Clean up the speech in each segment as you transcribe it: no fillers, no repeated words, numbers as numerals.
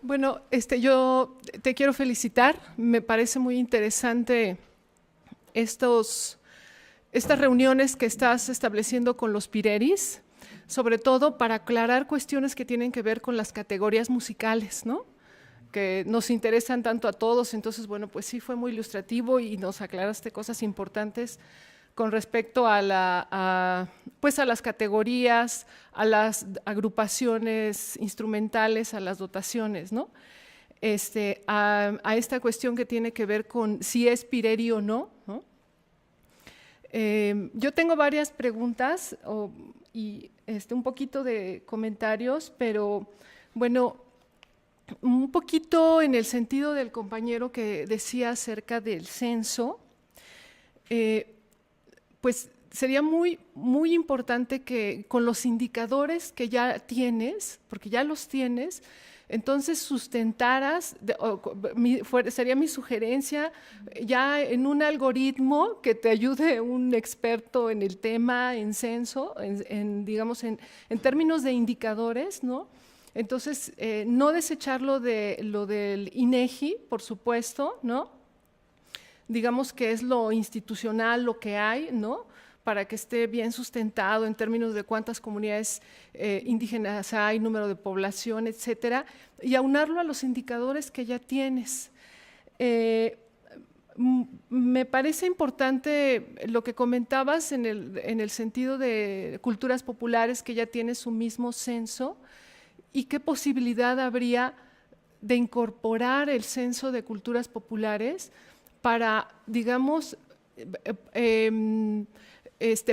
Bueno, yo te quiero felicitar. Me parece muy interesante estas reuniones que estás estableciendo con los Pireris, sobre todo para aclarar cuestiones que tienen que ver con las categorías musicales, ¿no? Que nos interesan tanto a todos. Entonces, bueno, pues sí fue muy ilustrativo y nos aclaraste cosas importantes con respecto pues a las categorías, a las agrupaciones instrumentales, a las dotaciones, ¿no? A esta cuestión que tiene que ver con si es Pireri o no, ¿no? Yo tengo varias preguntas y un poquito de comentarios, pero bueno, un poquito en el sentido del compañero que decía acerca del censo, pues sería muy importante que con los indicadores que ya tienes, porque ya los tienes, entonces sustentaras, sería mi sugerencia, ya en un algoritmo que te ayude un experto en el tema, en censo, digamos, en términos de indicadores, ¿no? Entonces, no desechar lo del INEGI, por supuesto, ¿no? Digamos que es lo institucional, lo que hay, ¿no? Para que esté bien sustentado en términos de cuántas comunidades indígenas hay, número de población, etcétera, y aunarlo a los indicadores que ya tienes. Me parece importante lo que comentabas en el sentido de culturas populares que ya tiene su mismo censo y qué posibilidad habría de incorporar el censo de culturas populares para, digamos,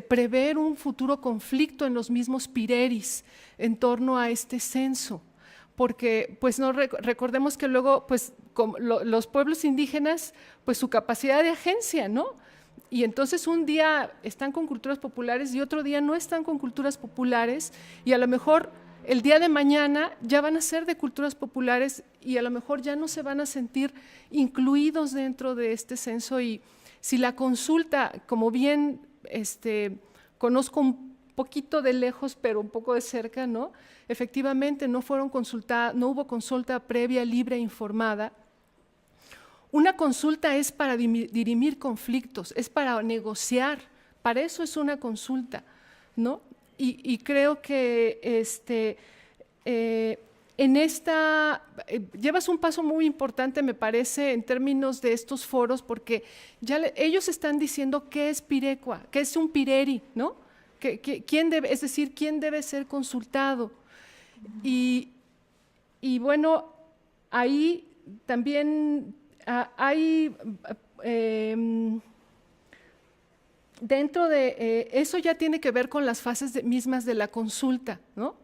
prever un futuro conflicto en los mismos Pireris en torno a este censo. Porque, pues, no recordemos que luego, pues, los pueblos indígenas, pues, su capacidad de agencia, ¿no? Y entonces un día están con culturas populares y otro día no están con culturas populares y a lo mejor el día de mañana ya van a ser de culturas populares y a lo mejor ya no se van a sentir incluidos dentro de este censo. Y si la consulta, como bien conozco un poquito de lejos, pero un poco de cerca, ¿no? Efectivamente no hubo consulta previa, libre e informada. Una consulta es para dirimir conflictos, es para negociar, para eso es una consulta, ¿no? Y creo que llevas un paso muy importante, me parece, en términos de estos foros, porque ya ellos están diciendo qué es Pirecua, qué es un Pireri, ¿no? Es decir, quién debe ser consultado. Y, y bueno, ahí también hay dentro de eso ya tiene que ver con las fases mismas de la consulta, ¿no?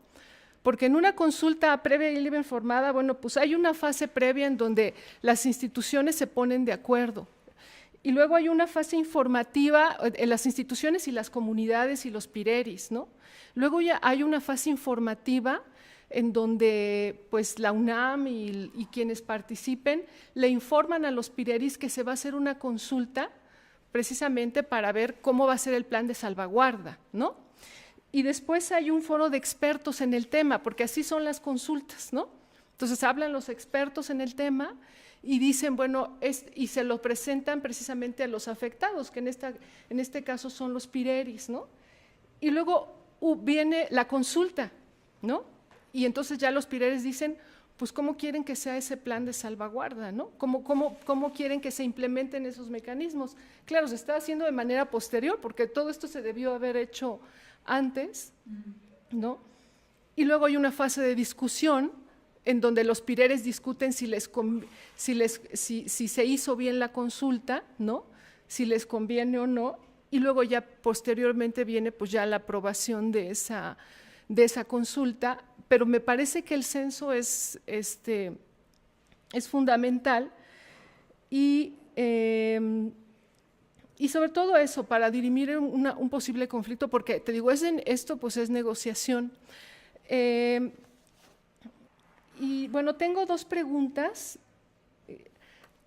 Porque en una consulta previa y libre informada, bueno, pues hay una fase previa en donde las instituciones se ponen de acuerdo. Y luego hay una fase informativa en las instituciones y las comunidades y los pireris, ¿no? Luego ya hay una fase informativa en donde pues la UNAM y quienes participen le informan a los pireris que se va a hacer una consulta precisamente para ver cómo va a ser el plan de salvaguarda, ¿no? Y después hay un foro de expertos en el tema, porque así son las consultas, ¿no? Entonces hablan los expertos en el tema y dicen, bueno, y se lo presentan precisamente a los afectados, que en este caso son los pireris, ¿no? Y luego viene la consulta, ¿no? Y entonces ya los pireris dicen, pues cómo quieren que sea ese plan de salvaguarda, ¿no? ¿Cómo quieren que se implementen esos mecanismos? Claro, se está haciendo de manera posterior, porque todo esto se debió haber hecho antes, ¿no? Y luego hay una fase de discusión en donde los pireres discuten si se hizo bien la consulta, ¿no? Si les conviene o no, y luego ya posteriormente viene pues ya la aprobación de esa consulta, pero me parece que el censo es fundamental y sobre todo eso, para dirimir un posible conflicto, porque te digo, esto pues es negociación. Y bueno, tengo dos preguntas.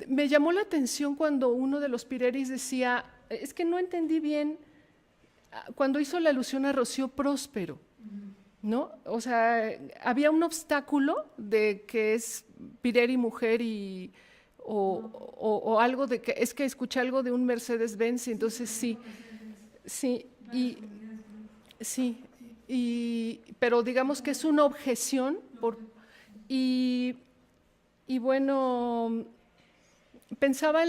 Me llamó la atención cuando uno de los pireris decía, es que no entendí bien, cuando hizo la alusión a Rocío Próspero, ¿no? O sea, había un obstáculo de que es Pireri mujer o algo de que, es que escuché algo de un Mercedes-Benz, y entonces sí, pero digamos que es una objeción y bueno, pensaba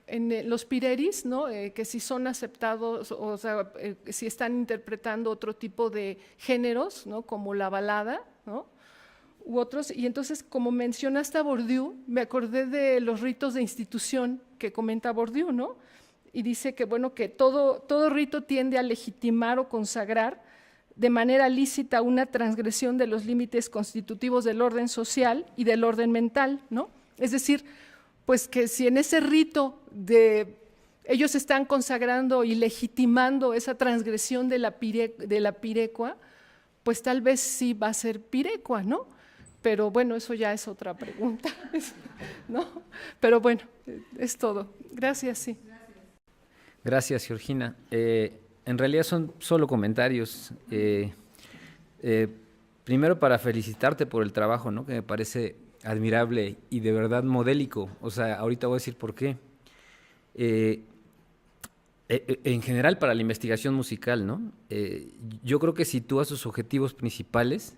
en los pireris, ¿no? Que si son aceptados, o sea, si están interpretando otro tipo de géneros, ¿no? Como la balada, ¿no? U otros, y entonces, como mencionaste a Bourdieu, me acordé de los ritos de institución que comenta Bourdieu, ¿no? Y dice que, bueno, que todo rito tiende a legitimar o consagrar de manera lícita una transgresión de los límites constitutivos del orden social y del orden mental, ¿no? Es decir, pues que si en ese rito ellos están consagrando y legitimando esa transgresión de la pirecua, pues tal vez sí va a ser pirecua, ¿no? Pero bueno, eso ya es otra pregunta, ¿no? Pero bueno, es todo. Gracias, sí. Gracias, Georgina. En realidad son solo comentarios. Primero, para felicitarte por el trabajo, ¿no? Que me parece admirable y de verdad modélico. O sea, ahorita voy a decir por qué. En general, para la investigación musical, ¿no? Yo creo que sitúa sus objetivos principales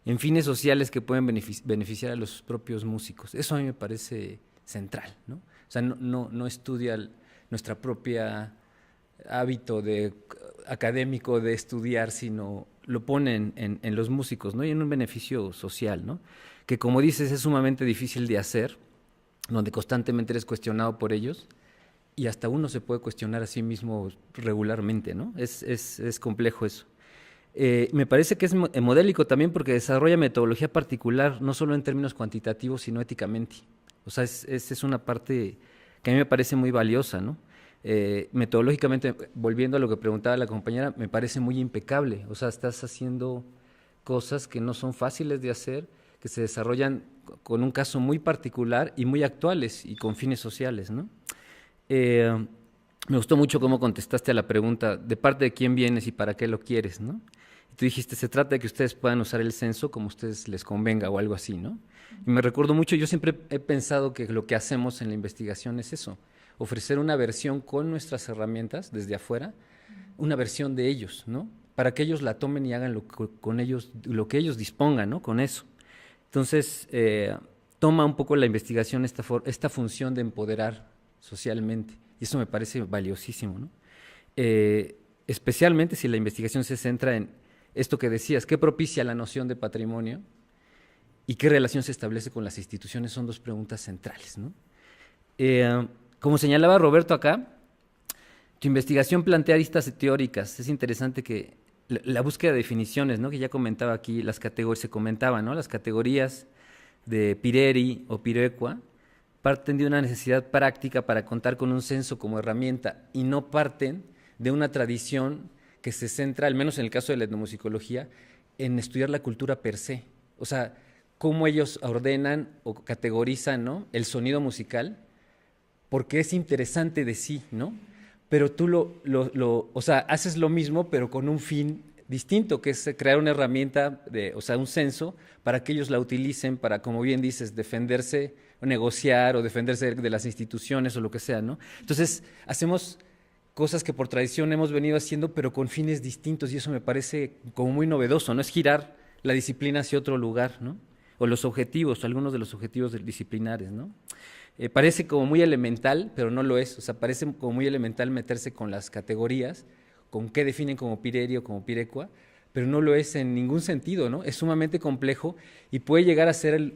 en fines sociales que pueden beneficiar a los propios músicos. Eso a mí me parece central, ¿no? O sea, no estudia nuestra propia hábito académico de estudiar, sino lo pone en los músicos, ¿no? Y en un beneficio social, ¿no? Que, como dices, es sumamente difícil de hacer, donde constantemente eres cuestionado por ellos, y hasta uno se puede cuestionar a sí mismo regularmente, ¿no? Es complejo eso. Me parece que es modélico también porque desarrolla metodología particular, no solo en términos cuantitativos, sino éticamente. O sea, es una parte que a mí me parece muy valiosa, ¿no? Metodológicamente, volviendo a lo que preguntaba la compañera, me parece muy impecable. O sea, estás haciendo cosas que no son fáciles de hacer, que se desarrollan con un caso muy particular y muy actuales y con fines sociales, ¿no? Me gustó mucho cómo contestaste a la pregunta de parte de quién vienes y para qué lo quieres, ¿no? Y tú dijiste, se trata de que ustedes puedan usar el censo como a ustedes les convenga o algo así, ¿no? Y me recuerdo mucho, yo siempre he pensado que lo que hacemos en la investigación es eso, ofrecer una versión con nuestras herramientas desde afuera, una versión de ellos, ¿no? Para que ellos la tomen y hagan lo que ellos dispongan, ¿no? Con eso. Entonces, toma un poco la investigación esta función de empoderar socialmente, y eso me parece valiosísimo, ¿no? Especialmente si la investigación se centra en esto que decías, ¿qué propicia la noción de patrimonio y qué relación se establece con las instituciones? Son dos preguntas centrales, ¿no? Como señalaba Roberto acá, tu investigación plantea aristas teóricas. Es interesante que la búsqueda de definiciones, ¿no? Que ya comentaba aquí, se comentaba, ¿no? Las categorías de Pireri o Pirecua parten de una necesidad práctica para contar con un censo como herramienta y no parten de una tradición que se centra, al menos en el caso de la etnomusicología, en estudiar la cultura per se. O sea, cómo ellos ordenan o categorizan, ¿no? El sonido musical, porque es interesante de sí, ¿no? Pero tú o sea, haces lo mismo, pero con un fin distinto, que es crear una herramienta, o sea, un censo, para que ellos la utilicen para, como bien dices, defenderse, o negociar, o defenderse de las instituciones, o lo que sea, ¿no? Entonces, hacemos cosas que por tradición hemos venido haciendo, pero con fines distintos, y eso me parece como muy novedoso, ¿no? Es girar la disciplina hacia otro lugar, ¿no? O los objetivos, algunos de los objetivos disciplinares, ¿no? Parece como muy elemental, pero no lo es. O sea, parece como muy elemental meterse con las categorías, con qué definen como Pireri o como Pirecua, pero no lo es en ningún sentido, ¿no? Es sumamente complejo y puede llegar a ser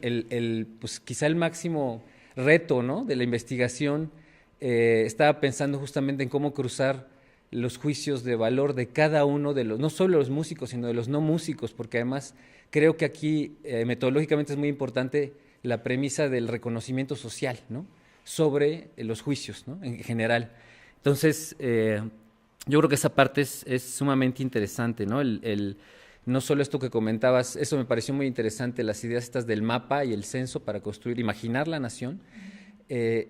pues quizá el máximo reto, ¿no? De la investigación. Estaba pensando justamente en cómo cruzar los juicios de valor de cada uno de los, no solo los músicos, sino de los no músicos, porque además creo que aquí metodológicamente es muy importante la premisa del reconocimiento social, ¿no? Sobre los juicios, ¿no? En general. Entonces, yo creo que esa parte es sumamente interesante, ¿no? No solo esto que comentabas, eso me pareció muy interesante, las ideas estas del mapa y el censo para construir, imaginar la nación,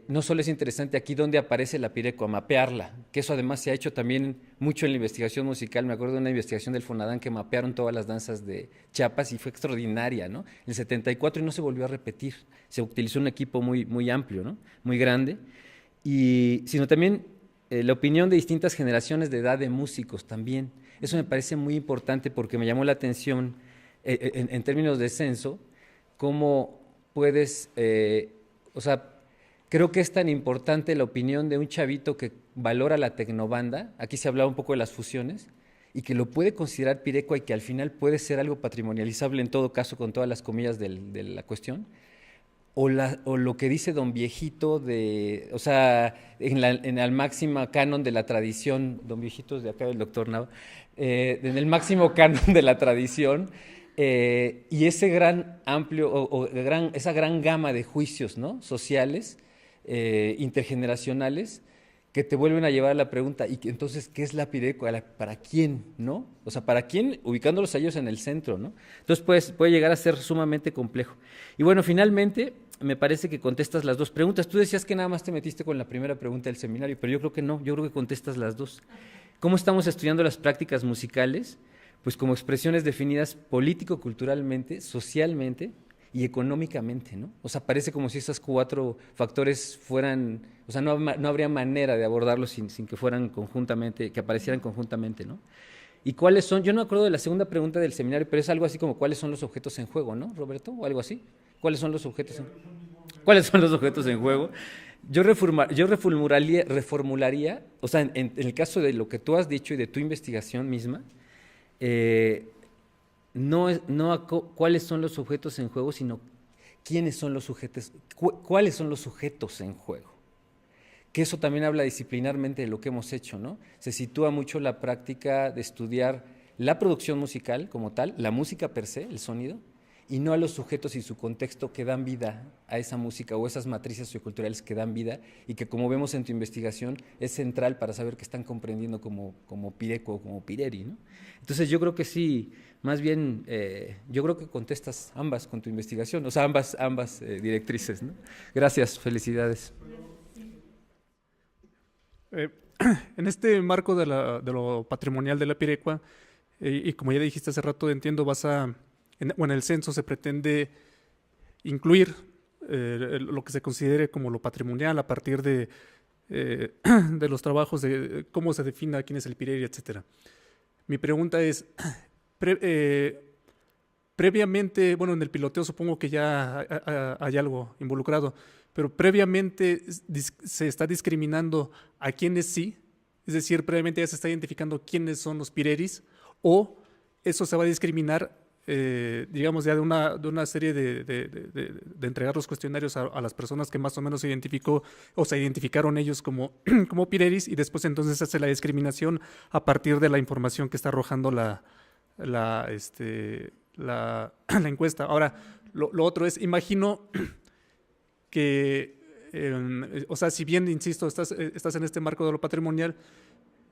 no solo es interesante aquí donde aparece la pirecua, mapearla, que eso además se ha hecho también mucho en la investigación musical. Me acuerdo de una investigación del Fonadán que mapearon todas las danzas de Chiapas y fue extraordinaria, ¿no? En el 74 y no se volvió a repetir, se utilizó un equipo muy amplio, ¿no? Muy grande, sino también la opinión de distintas generaciones de edad de músicos también. Eso me parece muy importante porque me llamó la atención en términos de censo, cómo puedes, o sea, creo que es tan importante la opinión de un chavito que valora la tecnobanda, aquí se hablaba un poco de las fusiones, y que lo puede considerar pirecua y que al final puede ser algo patrimonializable en todo caso con todas las comillas de la cuestión, o lo que dice don Viejito, o sea, en el máximo canon de la tradición, don Viejito es de acá del doctor Nava, en el máximo canon de la tradición, y ese gran amplio, esa gran gama de juicios, ¿no? Sociales, intergeneracionales, que te vuelven a llevar a la pregunta, y entonces, ¿qué es la pirecua? ¿Para quién? ¿No? O sea, ¿para quién? Ubicándolos a ellos en el centro, ¿no? Entonces puede llegar a ser sumamente complejo. Y bueno, finalmente, me parece que contestas las dos preguntas. Tú decías que nada más te metiste con la primera pregunta del seminario, pero yo creo que no, yo creo que contestas las dos. ¿Cómo estamos estudiando las prácticas musicales? Pues como expresiones definidas político-culturalmente, socialmente y económicamente, ¿no? O sea, parece como si esos 4 factores fueran, o sea, no habría manera de abordarlos sin que fueran conjuntamente, que aparecieran conjuntamente, ¿no? ¿Y cuáles son? Yo no me acuerdo de la segunda pregunta del seminario, pero es algo así como ¿cuáles son los objetos en juego, no, Roberto? ¿O algo así? ¿Cuáles son los objetos en juego? Yo reformularía, o sea, en el caso de lo que tú has dicho y de tu investigación misma, cuáles son los objetos en juego, sino quiénes son los sujetos, cuáles son los sujetos en juego. Que eso también habla disciplinarmente de lo que hemos hecho, ¿no? Se sitúa mucho la práctica de estudiar la producción musical como tal, la música per se, el sonido, y no a los sujetos y su contexto que dan vida a esa música o esas matrices socioculturales que dan vida y que, como vemos en tu investigación, es central para saber qué están comprendiendo como pireco o como pireri, ¿no? Entonces yo creo que sí, más bien, yo creo que contestas ambas con tu investigación, o sea, ambas directrices, ¿no? Gracias, felicidades. En este marco de lo patrimonial de la pirecua, y como ya dijiste hace rato, entiendo, en el censo se pretende incluir lo que se considere como lo patrimonial a partir de los trabajos de cómo se defina quién es el pireri, etcétera. Mi pregunta es, previamente, bueno, en el piloteo supongo que ya hay algo involucrado, pero previamente se está discriminando a quienes sí, es decir, previamente ya se está identificando quiénes son los pireris, o eso se va a discriminar, digamos, ya de una serie de entregar los cuestionarios a las personas que más o menos se identificó o se identificaron ellos como pireris, y después entonces se hace la discriminación a partir de la información que está arrojando la encuesta. Ahora, lo otro es, imagino que, o sea, si bien, insisto, estás en este marco de lo patrimonial,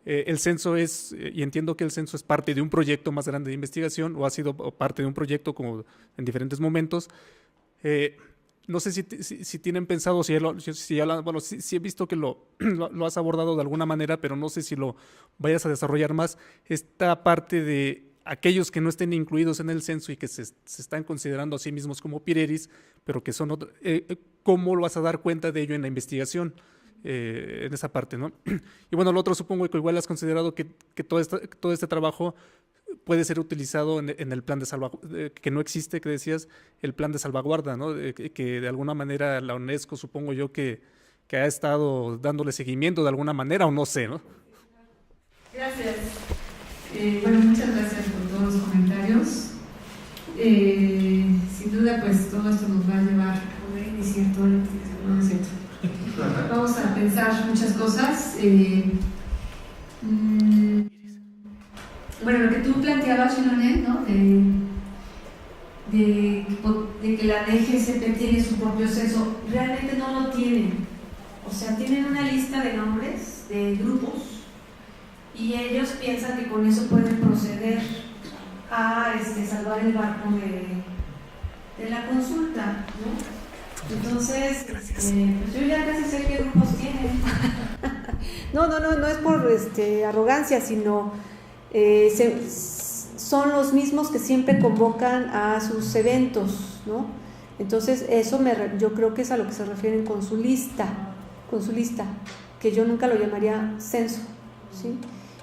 el censo y entiendo que el censo es parte de un proyecto más grande de investigación, o ha sido parte de un proyecto como en diferentes momentos. No sé si tienen pensado, si he visto que lo has abordado de alguna manera, pero no sé si lo vayas a desarrollar más, esta parte de aquellos que no estén incluidos en el censo y que se están considerando a sí mismos como pireris, pero que son ¿cómo lo vas a dar cuenta de ello en la investigación? En esa parte, ¿no? Y bueno, lo otro supongo que igual has considerado que todo este trabajo puede ser utilizado en el plan de salvaguarda, que no existe, que decías, el plan de salvaguarda, ¿no? Que de alguna manera la UNESCO, supongo yo, que ha estado dándole seguimiento de alguna manera, o no sé, ¿no? Gracias. Bueno, muchas gracias por todos los comentarios. Sin duda, pues todo esto nos va a llevar a poder iniciar todo lo que no es cierto. Vamos a pensar muchas cosas. Bueno, lo que tú planteabas, Shilonet, ¿no? De que la DGCP tiene su propio censo, realmente no lo tienen. O sea, tienen una lista de nombres de grupos y ellos piensan que con eso pueden proceder a salvar el barco de la consulta, ¿no? Entonces, pues yo ya casi sé qué grupos tienen. No es por arrogancia, sino son los mismos que siempre convocan a sus eventos, ¿no? Entonces eso yo creo que es a lo que se refieren con su lista, que yo nunca lo llamaría censo, ¿sí?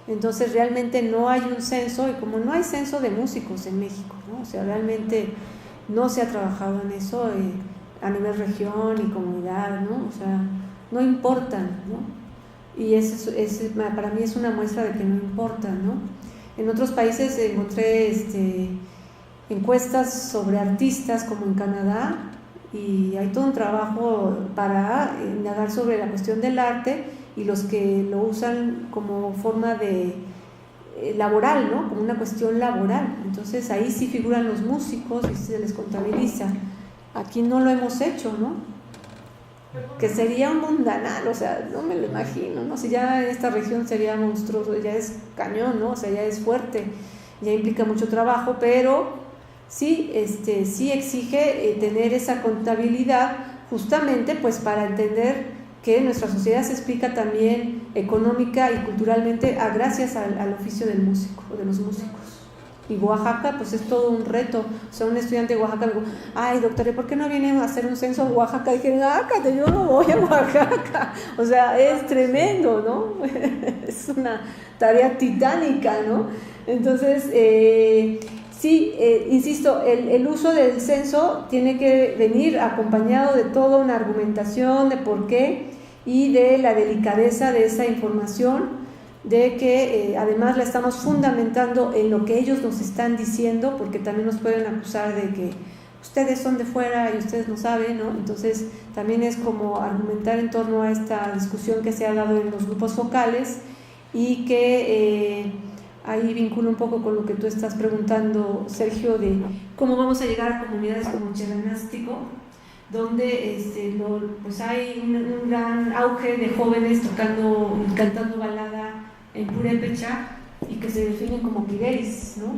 Entonces realmente no hay un censo, y como no hay censo de músicos en México, ¿no? O sea, realmente no se ha trabajado en eso a nivel región y comunidad, ¿no? O sea, no importan, ¿no? Y para mí es una muestra de que no importan, ¿no? En otros países encontré encuestas sobre artistas, como en Canadá, y hay todo un trabajo para indagar sobre la cuestión del arte y los que lo usan como forma de laboral, ¿no? Como una cuestión laboral. Entonces ahí sí figuran los músicos y se les contabiliza. Aquí no lo hemos hecho, ¿no? Que sería un mundanal, o sea, no me lo imagino, ¿no? Si ya en esta región sería monstruoso, ya es cañón, ¿no? O sea, ya es fuerte, ya implica mucho trabajo, pero sí, sí exige tener esa contabilidad, justamente pues para entender que nuestra sociedad se explica también económica y culturalmente gracias al oficio del músico o de los músicos. Y Oaxaca pues es todo un reto. O sea, un estudiante de Oaxaca me dijo, ay doctora, ¿por qué no vienen a hacer un censo a Oaxaca? Y dije, cállate, yo no voy a Oaxaca. O sea, es tremendo, ¿no? Es una tarea titánica, ¿no? Entonces, sí, insisto, el uso del censo tiene que venir acompañado de toda una argumentación de por qué y de la delicadeza de esa información, de que además la estamos fundamentando en lo que ellos nos están diciendo, porque también nos pueden acusar de que ustedes son de fuera y ustedes no saben, ¿no? Entonces también es como argumentar en torno a esta discusión que se ha dado en los grupos focales y que ahí vinculo un poco con lo que tú estás preguntando, Sergio, de cómo vamos a llegar a comunidades como Cheranástico, donde pues hay un gran auge de jóvenes cantando balada en purépecha y que se definen como pireis, ¿no?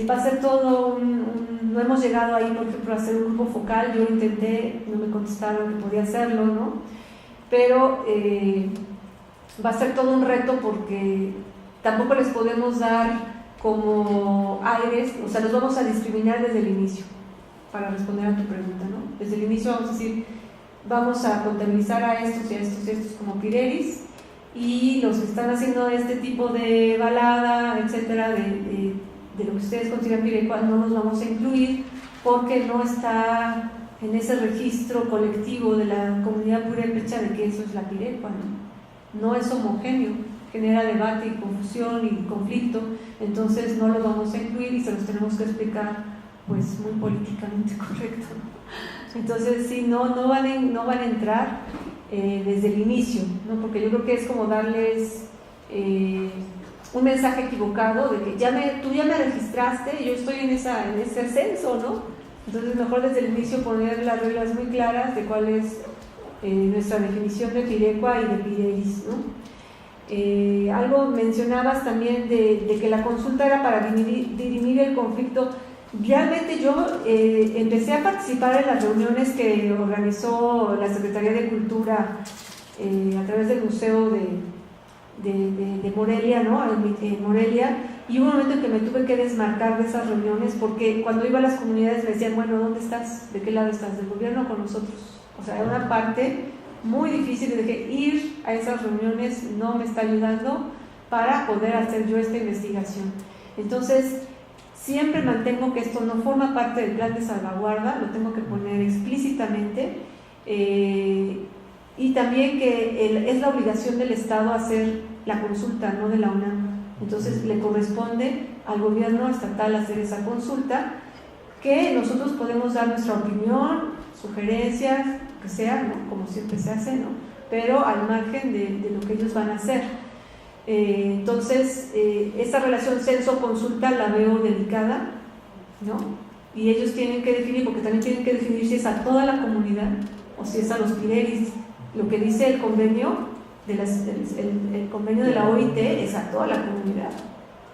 Va a ser todo no hemos llegado ahí, por ejemplo, a hacer un grupo focal. Yo intenté, no me contestaron que podía hacerlo, ¿no? Pero va a ser todo un reto porque tampoco les podemos dar como aires, o sea, los vamos a discriminar desde el inicio, para responder a tu pregunta, ¿no? Desde el inicio vamos a decir, vamos a contabilizar a estos y a estos y a estos como pireris, y los que están haciendo este tipo de balada, etcétera, de lo que ustedes consideran pirecua, no los vamos a incluir porque no está en ese registro colectivo de la comunidad purépecha de que eso es la pirecua, ¿no? No es homogéneo, genera debate y confusión y conflicto, entonces no lo vamos a incluir y se los tenemos que explicar pues muy políticamente correcto, ¿no? Entonces sí, no van a entrar desde el inicio, ¿no? Porque yo creo que es como darles un mensaje equivocado de que tú ya me registraste, yo estoy en ese censo, ¿no? Entonces mejor desde el inicio poner las reglas muy claras de cuál es nuestra definición de pirecua y de pireis, ¿no? Algo mencionabas también de que la consulta era para dirimir el conflicto. Realmente yo empecé a participar en las reuniones que organizó la Secretaría de Cultura a través del Museo de Morelia, ¿no? En Morelia, y hubo un momento en que me tuve que desmarcar de esas reuniones porque cuando iba a las comunidades me decían, bueno, ¿dónde estás? ¿De qué lado estás? ¿Del gobierno o con nosotros? O sea, era una parte muy difícil de que ir a esas reuniones no me está ayudando para poder hacer yo esta investigación. Entonces, siempre mantengo que esto no forma parte del plan de salvaguarda, lo tengo que poner explícitamente, y también que es la obligación del Estado hacer la consulta, no de la UNAM. Entonces le corresponde al gobierno estatal hacer esa consulta, que nosotros podemos dar nuestra opinión, sugerencias, que sea, ¿no? Como siempre se hace, ¿no? Pero al margen de lo que ellos van a hacer. Entonces, esta relación censo-consulta la veo delicada, ¿no? Y ellos tienen que definir, porque también tienen que definir si es a toda la comunidad o si es a los pireris. Lo que dice el convenio el convenio de la OIT es a toda la comunidad.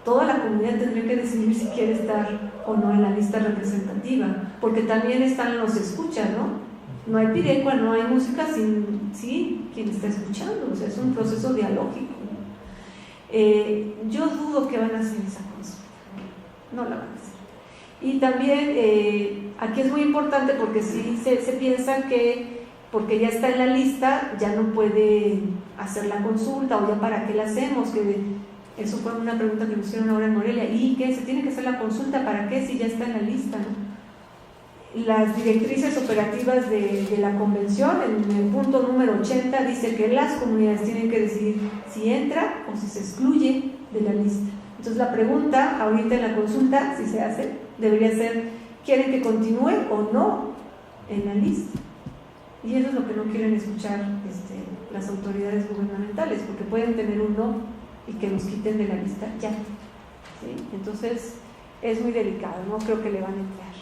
Toda la comunidad tendría que decidir si quiere estar o no en la lista representativa, porque también están los escuchas, ¿no? No hay pirecua, no hay música sin quien está escuchando, o sea, es un proceso dialógico. Yo dudo que van a hacer esa consulta, no la van a hacer. Y también aquí es muy importante porque sí se piensa que porque ya está en la lista ya no puede hacer la consulta, o ya para qué la hacemos, que eso fue una pregunta que me hicieron ahora en Morelia, ¿y qué? ¿Se tiene que hacer la consulta para qué si ya está en la lista, ¿no? Las directrices operativas de la convención, en el punto número 80, dice que las comunidades tienen que decidir si entra o si se excluye de la lista. Entonces la pregunta ahorita en la consulta, si se hace, debería ser, ¿quieren que continúe o no en la lista? Y eso es lo que no quieren escuchar las autoridades gubernamentales, porque pueden tener un no y que nos quiten de la lista ya, ¿sí? Entonces es muy delicado, no creo que le van a entrar.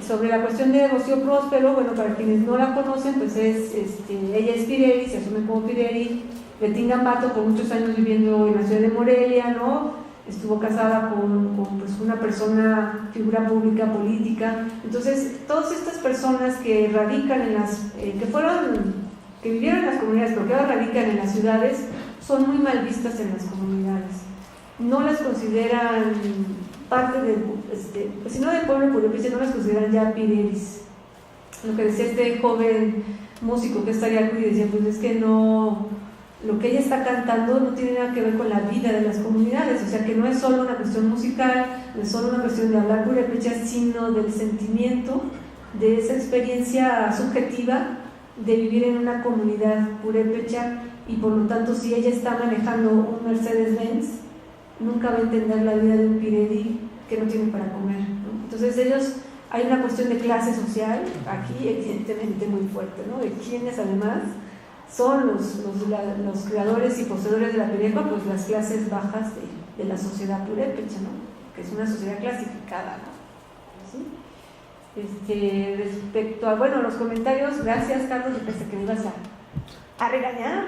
Sobre la cuestión de Rocío Próspero, bueno, para quienes no la conocen, pues ella es Pirelli, se asume como Pirelli, de Tingambato, por muchos años viviendo en la ciudad de Morelia, ¿no? Estuvo casada con pues, una persona, figura pública, política. Entonces, todas estas personas que radican en que vivieron en las comunidades, pero que ahora radican en las ciudades, son muy mal vistas en las comunidades. No las consideran parte de, pues si no del pueblo purépecha, no las consideran ya pirelis. Lo que decía este joven músico que estaría aquí, decía, pues es que no, lo que ella está cantando no tiene nada que ver con la vida de las comunidades, o sea que no es solo una cuestión musical, no es solo una cuestión de hablar purépecha, sino del sentimiento, de esa experiencia subjetiva de vivir en una comunidad purépecha, y por lo tanto si ella está manejando un Mercedes-Benz, nunca va a entender la vida de un pirelli que no tiene para comer, ¿no? Entonces hay una cuestión de clase social aquí evidentemente muy fuerte, ¿no? De quienes además son los creadores y poseedores de la pirecua, pues las clases bajas de la sociedad purépecha, ¿no? Que es una sociedad clasificada, ¿no? ¿Sí? Respecto a, bueno, los comentarios, gracias Carlos, yo pensé que me ibas a regañar.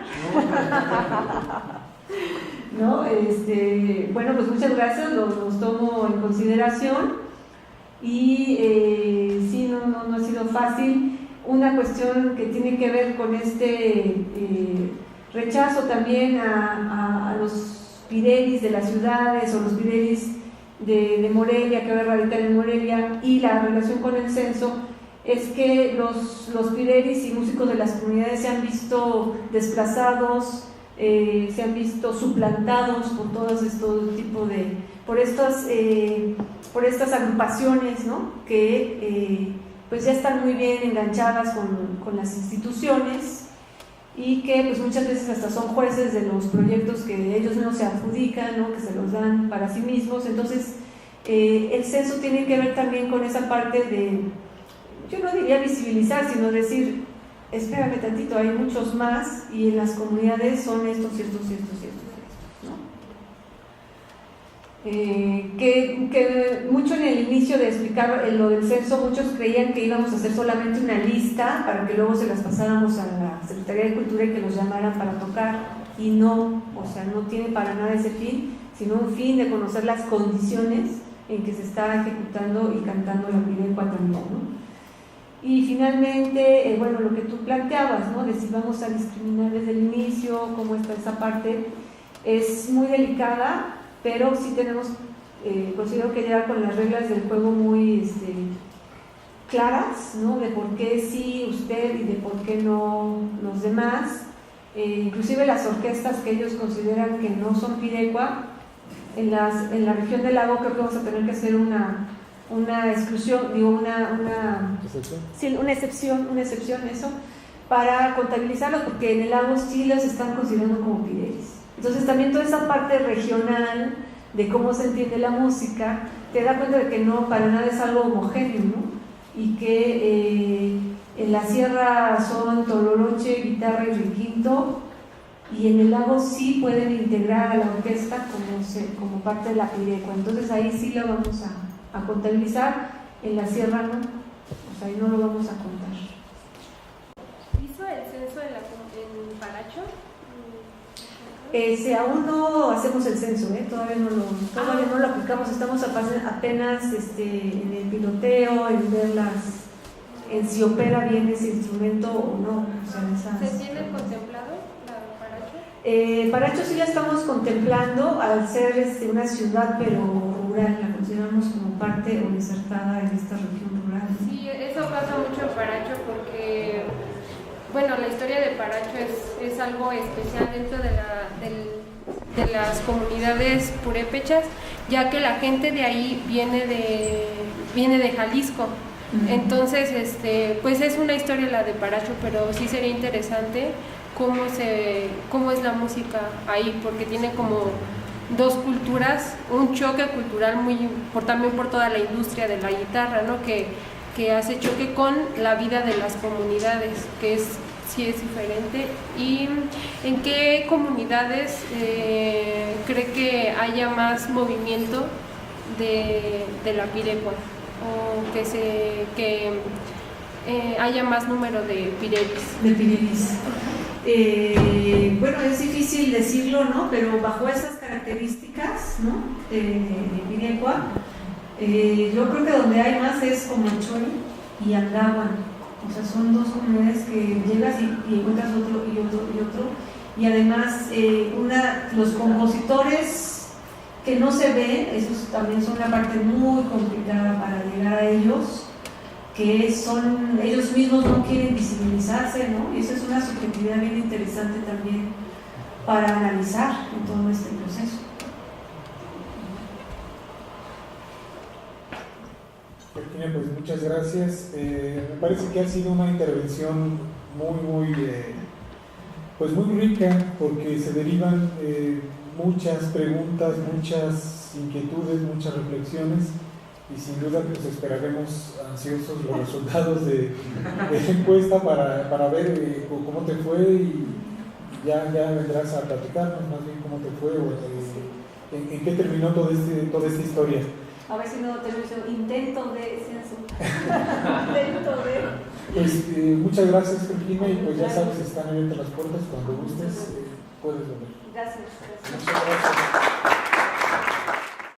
¿No? Bueno, pues muchas gracias, los tomo en consideración y sí, no ha sido fácil. Una cuestión que tiene que ver con rechazo también a los pirelis de las ciudades o los pirelis de Morelia, que ahora radican en Morelia, y la relación con el censo, es que los pirelis y músicos de las comunidades se han visto desplazados, se han visto suplantados por todos estos tipos por estas agrupaciones, ¿no? Que pues ya están muy bien enganchadas con las instituciones y que pues muchas veces hasta son jueces de los proyectos que ellos no se adjudican, ¿no? Que se los dan para sí mismos. Entonces el censo tiene que ver también con esa parte de, yo no diría visibilizar, sino decir, espérame tantito, hay muchos más y en las comunidades son estos, ¿no? Que mucho en el inicio de explicar lo del censo, muchos creían que íbamos a hacer solamente una lista para que luego se las pasáramos a la Secretaría de Cultura y que los llamaran para tocar, y no, o sea, no tiene para nada ese fin, sino un fin de conocer las condiciones en que se está ejecutando y cantando la pirecua también, ¿no? Y finalmente, bueno, lo que tú planteabas, ¿no? De si vamos a discriminar desde el inicio, cómo está esa parte, es muy delicada, pero sí tenemos, considero que llegar con las reglas del juego muy claras, ¿no? De por qué sí usted y de por qué no los demás. Inclusive las orquestas que ellos consideran que no son pirecua, en la región del lago creo que vamos a tener que hacer una exclusión, digo, una excepción, eso, para contabilizarlos, porque en el lago sí los están considerando como pirelis. Entonces también toda esa parte regional de cómo se entiende la música, te da cuenta de que no, para nada es algo homogéneo, ¿no? Y que en la sierra son tololoche, guitarra y requinto, y en el lago sí pueden integrar a la orquesta como parte de la pirecua. Entonces ahí sí lo vamos a contabilizar, en la sierra no, o sea, ahí no lo vamos a contar. ¿Hizo el censo en Paracho? Aún no hacemos el censo, todavía no lo aplicamos, estamos apenas en el piloteo, en ver en si opera bien ese instrumento o no. O sea, ¿Se tiene contemplado la Paracho? Paracho sí la estamos contemplando al ser una ciudad pero rural, la consideramos como parte o insertada en esta región rural. Sí, eso pasa mucho en Paracho porque, bueno, la historia de Paracho es algo especial dentro de las comunidades purépechas, ya que la gente de ahí viene de Jalisco. Entonces, pues es una historia la de Paracho, pero sí sería interesante cómo es la música ahí, porque tiene como dos culturas, un choque cultural también por toda la industria de la guitarra, ¿no? Que hace choque con la vida de las comunidades, que sí es diferente. ¿Y en qué comunidades cree que haya más movimiento de la pirecua? O que haya más número de pirelis. De pirelis. Bueno, es difícil decirlo, ¿no? Pero bajo esas características, ¿no? De pirecua, yo creo que donde hay más es Comanchuel y Andahuan. O sea, son dos comunidades que llegas y encuentras otro y otro y otro. Y además, los compositores que no se ven, esos también son una parte muy complicada para llegar a ellos, que ellos mismos no quieren visibilizarse, ¿no? Y eso es una subjetividad bien interesante también para analizar en todo este proceso. Virginia, pues muchas gracias. Me parece que ha sido una intervención muy rica, porque se derivan muchas preguntas, muchas inquietudes, muchas reflexiones, y sin duda pues esperaremos ansiosos los resultados de la encuesta para ver cómo te fue, y ya vendrás a platicarnos más bien cómo te fue o en qué terminó toda esta historia. A ver si no tenemos intento de censo. Intento de... Pues muchas gracias, Virginia, y pues ya sabes, están abiertas las puertas, cuando gustes puedes volver. Gracias. Muchas gracias.